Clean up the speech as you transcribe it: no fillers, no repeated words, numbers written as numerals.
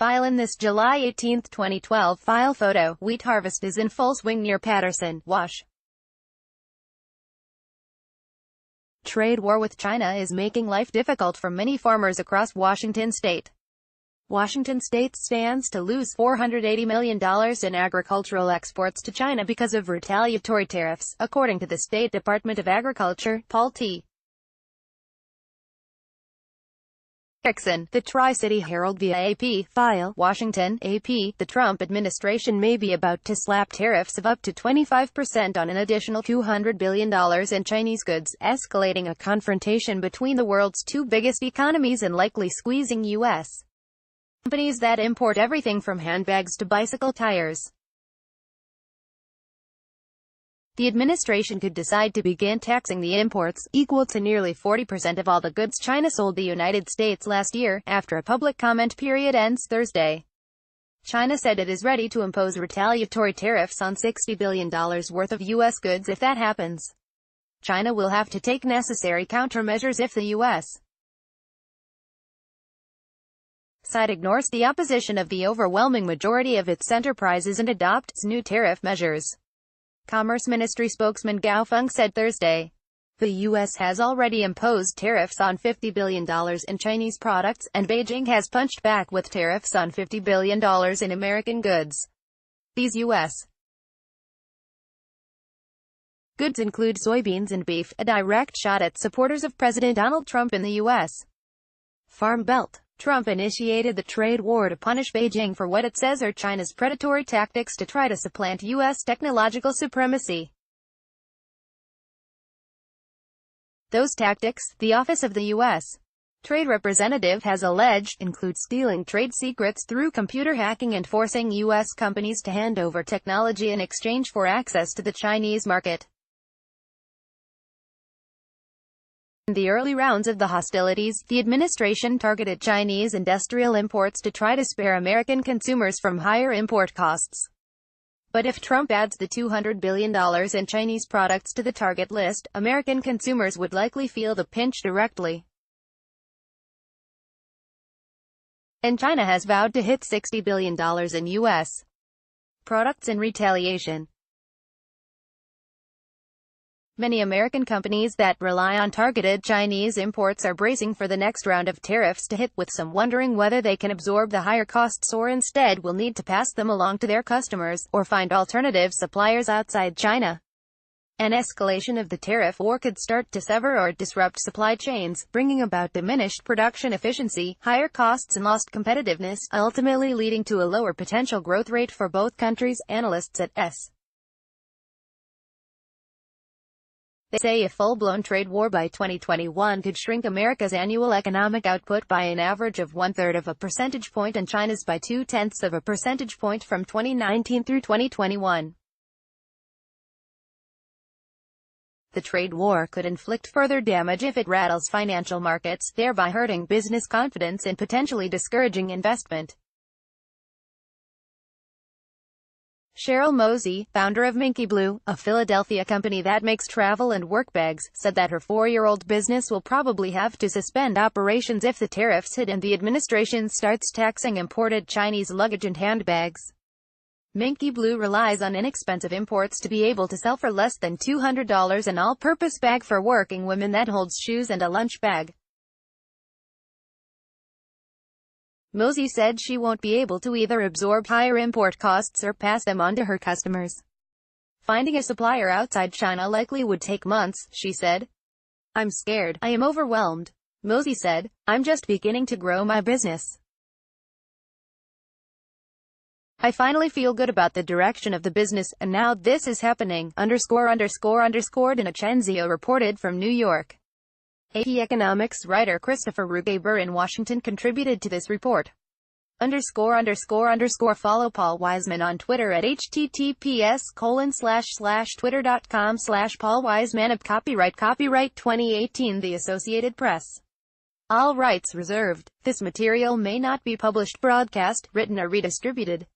File in this July 18, 2012 file photo. Wheat harvest is in full swing near Patterson, Wash. Trade war with China is making life difficult for many farmers across Washington state. Washington state stands to lose $480 million in agricultural exports to China because of retaliatory tariffs, according to the State Department of Agriculture. Paul T. Erickson, The Tri-City Herald via AP. File, Washington, AP. The Trump administration may be about to slap tariffs of up to 25% on an additional $200 billion in Chinese goods, escalating a confrontation between the world's two biggest economies and likely squeezing U.S. companies that import everything from handbags to bicycle tires. The administration could decide to begin taxing the imports, equal to nearly 40% of all the goods China sold the United States last year, after a public comment period ends Thursday. China said it is ready to impose retaliatory tariffs on $60 billion worth of U.S. goods if that happens. China will have to take necessary countermeasures if the U.S. side ignores the opposition of the overwhelming majority of its enterprises and adopts new tariff measures. Commerce Ministry spokesman Gao Feng said Thursday. The U.S. has already imposed tariffs on $50 billion in Chinese products, and Beijing has punched back with tariffs on $50 billion in American goods. These U.S. goods include soybeans and beef, a direct shot at supporters of President Donald Trump in the U.S. Farm Belt. Trump initiated the trade war to punish Beijing for what it says are China's predatory tactics to try to supplant U.S. technological supremacy. Those tactics, the Office of the U.S. Trade Representative has alleged, include stealing trade secrets through computer hacking and forcing U.S. companies to hand over technology in exchange for access to the Chinese market. In the early rounds of the hostilities, the administration targeted Chinese industrial imports to try to spare American consumers from higher import costs. But if Trump adds the $200 billion in Chinese products to the target list, American consumers would likely feel the pinch directly. And China has vowed to hit $60 billion in U.S. products in retaliation. Many American companies that rely on targeted Chinese imports are bracing for the next round of tariffs to hit, with some wondering whether they can absorb the higher costs or instead will need to pass them along to their customers, or find alternative suppliers outside China. An escalation of the tariff war could start to sever or disrupt supply chains, bringing about diminished production efficiency, higher costs and lost competitiveness, ultimately leading to a lower potential growth rate for both countries, analysts at S. They say a full-blown trade war by 2021 could shrink America's annual economic output by an average of 1/3 of a percentage point and China's by 0.2 of a percentage point from 2019 through 2021. The trade war could inflict further damage if it rattles financial markets, thereby hurting business confidence and potentially discouraging investment. Cheryl Mosey, founder of Minky Blue, a Philadelphia company that makes travel and work bags, said that her 4-year-old business will probably have to suspend operations if the tariffs hit and the administration starts taxing imported Chinese luggage and handbags. Minky Blue relies on inexpensive imports to be able to sell for less than $200 an all-purpose bag for working women that holds shoes and a lunch bag. Mosey said she won't be able to either absorb higher import costs or pass them on to her customers. Finding a supplier outside China likely would take months, she said. I'm scared. I am overwhelmed. Mosey said, I'm just beginning to grow my business. I finally feel good about the direction of the business, and now this is happening, Dinacenzio reported from New York. AP economics writer Christopher Rugaber in Washington contributed to this report. Follow Paul Wiseman on Twitter at https://twitter.com/Paul Wiseman. Copyright 2018 The Associated Press. All rights reserved. This material may not be published, broadcast, written or redistributed.